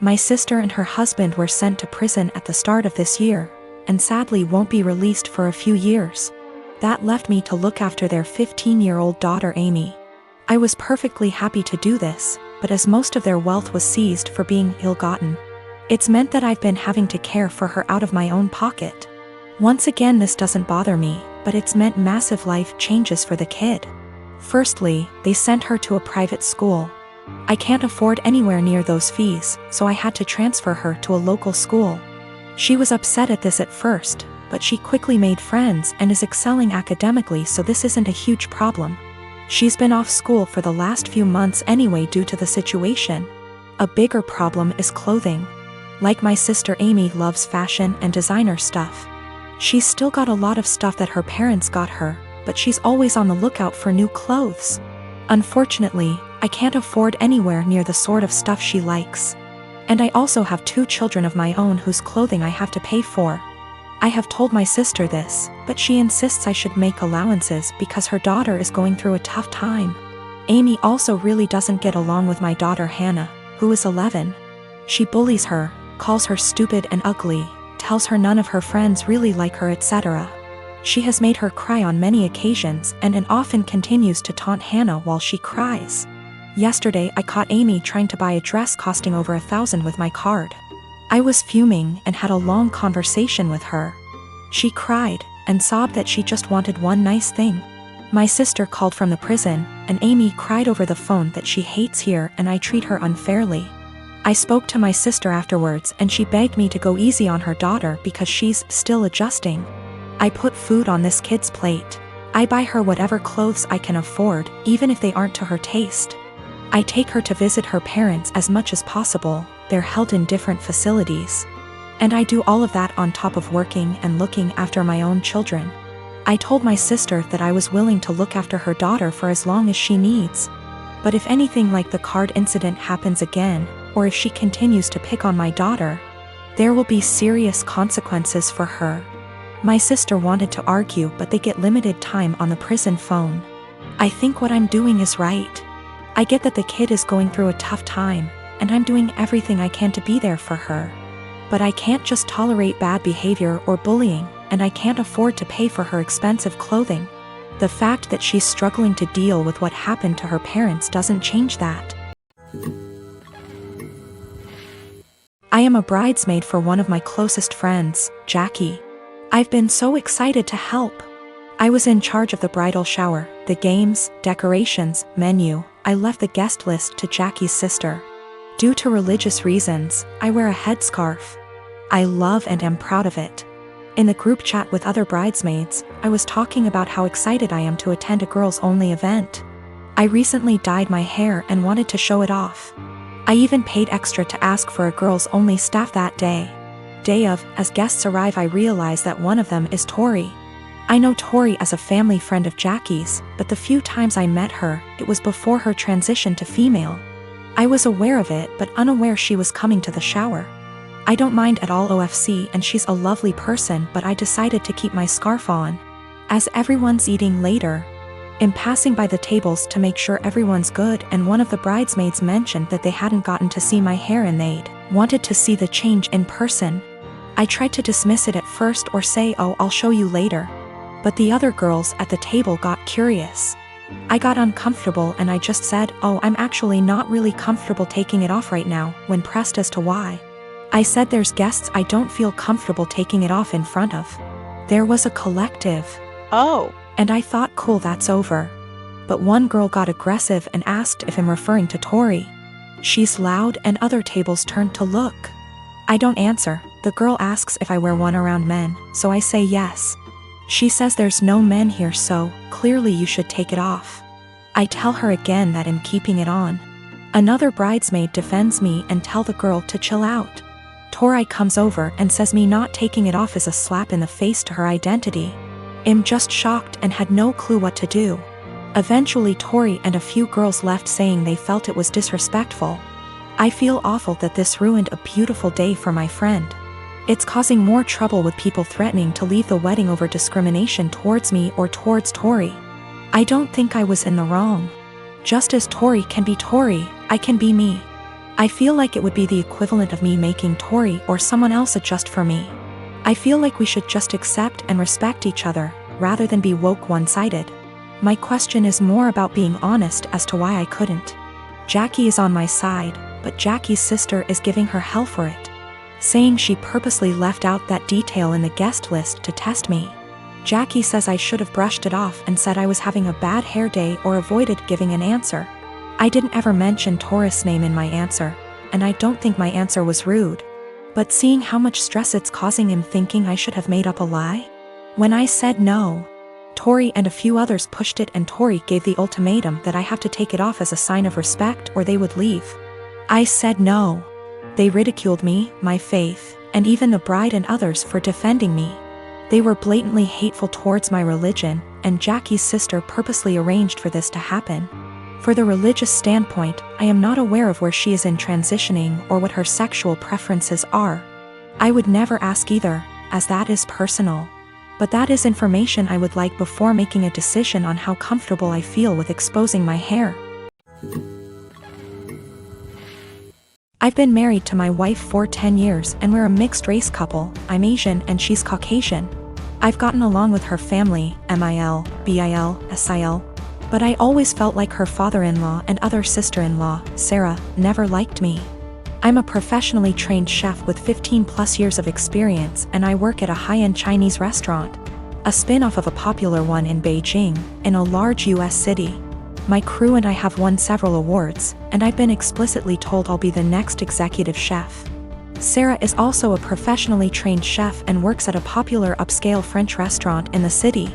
My sister and her husband were sent to prison at the start of this year, and sadly won't be released for a few years. That left me to look after their 15-year-old daughter Amy. I was perfectly happy to do this, but as most of their wealth was seized for being ill-gotten, it's meant that I've been having to care for her out of my own pocket. Once again, this doesn't bother me, but it's meant massive life changes for the kid. Firstly, they sent her to a private school. I can't afford anywhere near those fees, so I had to transfer her to a local school. She was upset at this at first, but she quickly made friends and is excelling academically, so this isn't a huge problem. She's been off school for the last few months anyway due to the situation. A bigger problem is clothing. Like my sister Amy loves fashion and designer stuff. She's still got a lot of stuff that her parents got her, but she's always on the lookout for new clothes. Unfortunately, I can't afford anywhere near the sort of stuff she likes. And I also have 2 children of my own whose clothing I have to pay for. I have told my sister this, but she insists I should make allowances because her daughter is going through a tough time. Amy also really doesn't get along with my daughter Hannah, who is 11. She bullies her, calls her stupid and ugly, tells her none of her friends really like her, etc. She has made her cry on many occasions and often continues to taunt Hannah while she cries. Yesterday I caught Amy trying to buy a dress costing over $1,000 with my card. I was fuming and had a long conversation with her. She cried and sobbed that she just wanted one nice thing. My sister called from the prison, and Amy cried over the phone that she hates here and I treat her unfairly. I spoke to my sister afterwards and she begged me to go easy on her daughter because she's still adjusting. I put food on this kid's plate. I buy her whatever clothes I can afford, even if they aren't to her taste. I take her to visit her parents as much as possible. They're held in different facilities. And I do all of that on top of working and looking after my own children. I told my sister that I was willing to look after her daughter for as long as she needs. But if anything like the card incident happens again, or if she continues to pick on my daughter, there will be serious consequences for her. My sister wanted to argue, but they get limited time on the prison phone. I think what I'm doing is right. I get that the kid is going through a tough time, and I'm doing everything I can to be there for her. But I can't just tolerate bad behavior or bullying, and I can't afford to pay for her expensive clothing. The fact that she's struggling to deal with what happened to her parents doesn't change that. I am a bridesmaid for one of my closest friends, Jackie. I've been so excited to help. I was in charge of the bridal shower, the games, decorations, menu. I left the guest list to Jackie's sister. Due to religious reasons, I wear a headscarf. I love and am proud of it. In the group chat with other bridesmaids, I was talking about how excited I am to attend a girls-only event. I recently dyed my hair and wanted to show it off. I even paid extra to ask for a girls-only staff that day. Day of, as guests arrive, I realize that one of them is Tori. I know Tori as a family friend of Jackie's, but the few times I met her, it was before her transition to female. I was aware of it but unaware she was coming to the shower. I don't mind at all OFC and she's a lovely person, but I decided to keep my scarf on. As everyone's eating later, I'm passing by the tables to make sure everyone's good, and one of the bridesmaids mentioned that they hadn't gotten to see my hair and they'd wanted to see the change in person. I tried to dismiss it at first or say, "Oh, I'll show you later." But the other girls at the table got curious. I got uncomfortable and I just said, "Oh, I'm actually not really comfortable taking it off right now," when pressed as to why. I said there's guests I don't feel comfortable taking it off in front of. There was a collective "Oh," and I thought, cool, that's over. But one girl got aggressive and asked if I'm referring to Tori. She's loud and other tables turned to look. I don't answer. The girl asks if I wear one around men, so I say yes. She says there's no men here, so clearly you should take it off. I tell her again that I'm keeping it on. Another bridesmaid defends me and tell the girl to chill out. Tori comes over and says me not taking it off is a slap in the face to her identity. I'm just shocked and had no clue what to do. Eventually Tori and a few girls left saying they felt it was disrespectful. I feel awful that this ruined a beautiful day for my friend. It's causing more trouble with people threatening to leave the wedding over discrimination towards me or towards Tori. I don't think I was in the wrong. Just as Tori can be Tori, I can be me. I feel like it would be the equivalent of me making Tori or someone else adjust for me. I feel like we should just accept and respect each other, rather than be woke one-sided. My question is more about being honest as to why I couldn't. Jackie is on my side, but Jackie's sister is giving her hell for it, saying she purposely left out that detail in the guest list to test me. Jackie says I should have brushed it off and said I was having a bad hair day or avoided giving an answer. I didn't ever mention Taurus' name in my answer, and I don't think my answer was rude. But seeing how much stress it's causing him thinking I should have made up a lie? When I said no, Tori and a few others pushed it and Tori gave the ultimatum that I have to take it off as a sign of respect or they would leave. I said no. They ridiculed me, my faith, and even the bride and others for defending me. They were blatantly hateful towards my religion, and Jackie's sister purposely arranged for this to happen. For the religious standpoint, I am not aware of where she is in transitioning or what her sexual preferences are. I would never ask either, as that is personal. But that is information I would like before making a decision on how comfortable I feel with exposing my hair. I've been married to my wife for 10 years and we're a mixed-race couple. I'm Asian and she's Caucasian. I've gotten along with her family, MIL, BIL, SIL. But I always felt like her father-in-law and other sister-in-law, Sarah, never liked me. I'm a professionally trained chef with 15+ years of experience and I work at a high-end Chinese restaurant, a spin-off of a popular one in Beijing, in a large US city. My crew and I have won several awards, and I've been explicitly told I'll be the next executive chef. Sarah is also a professionally trained chef and works at a popular upscale French restaurant in the city.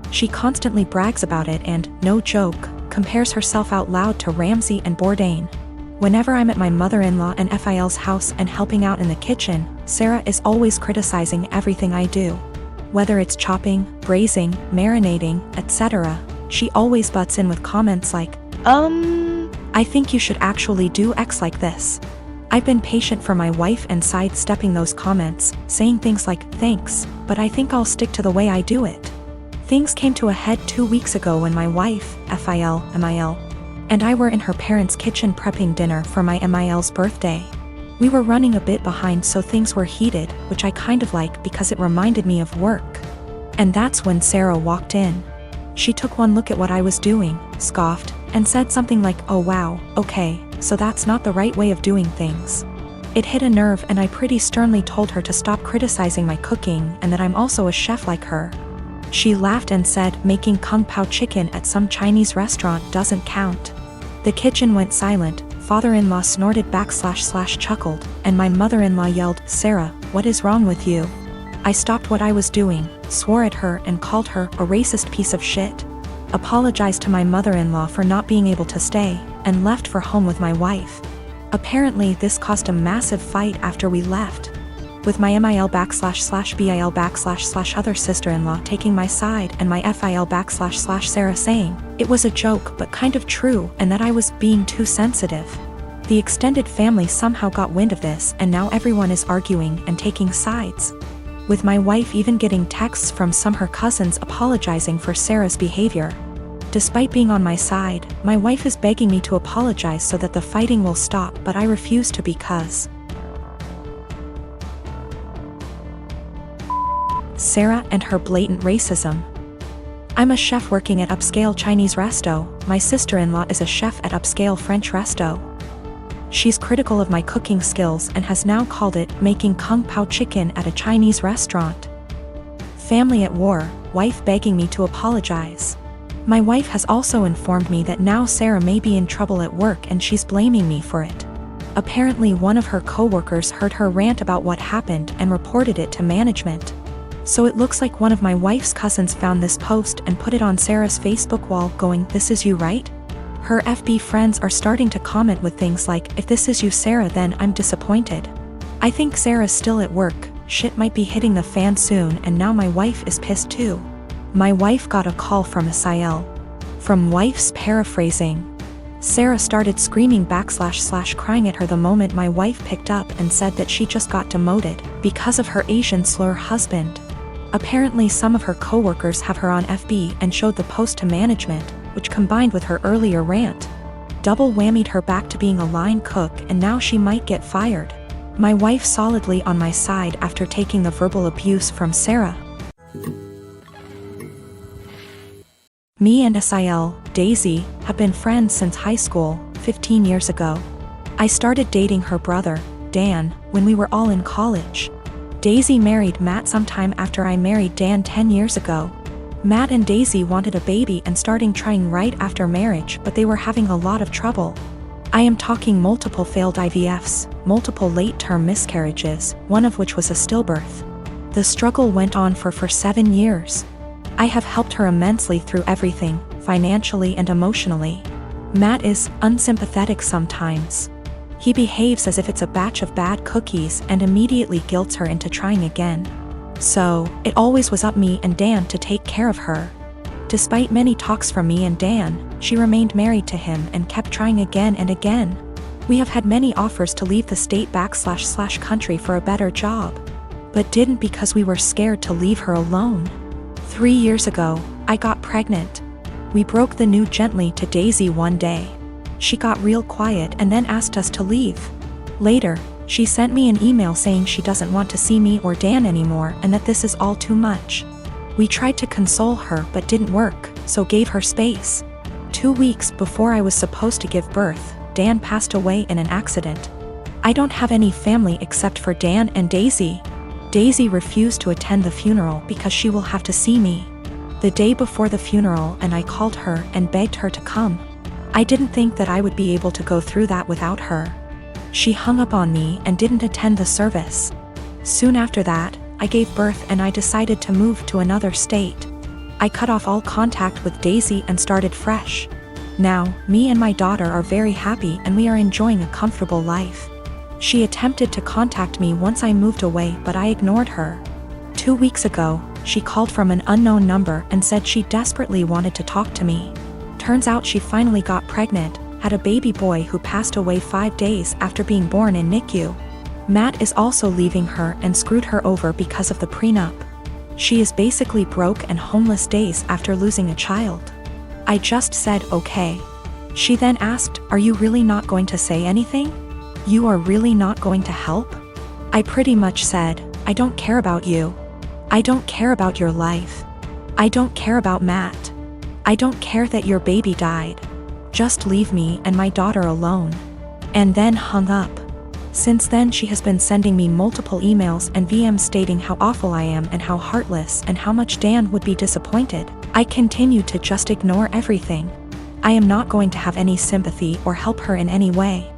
She constantly brags about it and, no joke, compares herself out loud to Ramsay and Bourdain. Whenever I'm at my mother-in-law and FIL's house and helping out in the kitchen, Sarah is always criticizing everything I do. Whether it's chopping, braising, marinating, etc., she always butts in with comments like, I think you should actually do X like this. I've been patient for my wife and sidestepping those comments, saying things like, thanks, but I think I'll stick to the way I do it. Things came to a head 2 weeks ago when my wife, FIL, MIL, and I were in her parents' kitchen prepping dinner for my MIL's birthday. We were running a bit behind so things were heated, which I kind of like because it reminded me of work. And that's when Sarah walked in. She took one look at what I was doing, scoffed, and said something like, oh wow, okay, so that's not the right way of doing things. It hit a nerve and I pretty sternly told her to stop criticizing my cooking and that I'm also a chef like her. She laughed and said making Kung Pao chicken at some Chinese restaurant doesn't count. The kitchen went silent, father-in-law snorted / chuckled, and my mother-in-law yelled, Sarah, what is wrong with you? I stopped what I was doing, swore at her and called her a racist piece of shit, apologized to my mother-in-law for not being able to stay, and left for home with my wife. Apparently this caused a massive fight after we left, with my MIL / BIL / other sister-in-law taking my side and my FIL / Sarah saying, it was a joke but kind of true and that I was being too sensitive. The extended family somehow got wind of this and now everyone is arguing and taking sides, with my wife even getting texts from some her cousins apologizing for Sarah's behavior. Despite being on my side, my wife is begging me to apologize so that the fighting will stop, but I refuse to because Sarah and her blatant racism. I'm a chef working at upscale Chinese resto, my sister-in-law is a chef at upscale French resto. She's critical of my cooking skills and has now called it making Kung Pao chicken at a Chinese restaurant. Family at war, wife begging me to apologize. My wife has also informed me that now Sarah may be in trouble at work and she's blaming me for it. Apparently one of her co-workers heard her rant about what happened and reported it to management. So it looks like one of my wife's cousins found this post and put it on Sarah's Facebook wall going, this is you, right? Her FB friends are starting to comment with things like, if this is you Sarah then I'm disappointed. I think Sarah's still at work, shit might be hitting the fan soon and now my wife is pissed too. My wife got a call from SIL. From wife's paraphrasing. Sarah started screaming / crying at her the moment my wife picked up and said that she just got demoted because of her Asian slur husband. Apparently some of her co-workers have her on FB and showed the post to management, which combined with her earlier rant. Double whammied her back to being a line cook, and now she might get fired. My wife solidly on my side after taking the verbal abuse from Sarah. Me and Asiel, Daisy, have been friends since high school, 15 years ago. I started dating her brother, Dan, when we were all in college. Daisy married Matt sometime after I married Dan 10 years ago. Matt and Daisy wanted a baby and starting trying right after marriage, but they were having a lot of trouble. I am talking multiple failed IVFs, multiple late-term miscarriages, one of which was a stillbirth. The struggle went on for 7 years. I have helped her immensely through everything, financially and emotionally. Matt is unsympathetic sometimes. He behaves as if it's a batch of bad cookies and immediately guilts her into trying again. So, it always was up me and Dan to take care of her. Despite many talks from me and Dan, she remained married to him and kept trying again and again. We have had many offers to leave the state / country for a better job, but didn't because we were scared to leave her alone. 3 years ago, I got pregnant. We broke the news gently to Daisy one day. She got real quiet and then asked us to leave. Later, she sent me an email saying she doesn't want to see me or Dan anymore and that this is all too much. We tried to console her but didn't work, so gave her space. 2 weeks before I was supposed to give birth, Dan passed away in an accident. I don't have any family except for Dan and Daisy. Daisy refused to attend the funeral because she will have to see me. The day before the funeral, and I called her and begged her to come. I didn't think that I would be able to go through that without her. She hung up on me and didn't attend the service. Soon after that, I gave birth and I decided to move to another state. I cut off all contact with Daisy and started fresh. Now, me and my daughter are very happy and we are enjoying a comfortable life. She attempted to contact me once I moved away, but I ignored her. 2 weeks ago, she called from an unknown number and said she desperately wanted to talk to me. Turns out she finally got pregnant, had a baby boy who passed away 5 days after being born in NICU. Matt is also leaving her and screwed her over because of the prenup. She is basically broke and homeless days after losing a child. I just said okay. She then asked, "Are you really not going to say anything? You are really not going to help?" I pretty much said, "I don't care about you. I don't care about your life. I don't care about Matt. I don't care that your baby died. Just leave me and my daughter alone." And then hung up. Since then she has been sending me multiple emails and VMs stating how awful I am and how heartless and how much Dan would be disappointed. I continue to just ignore everything. I am not going to have any sympathy or help her in any way.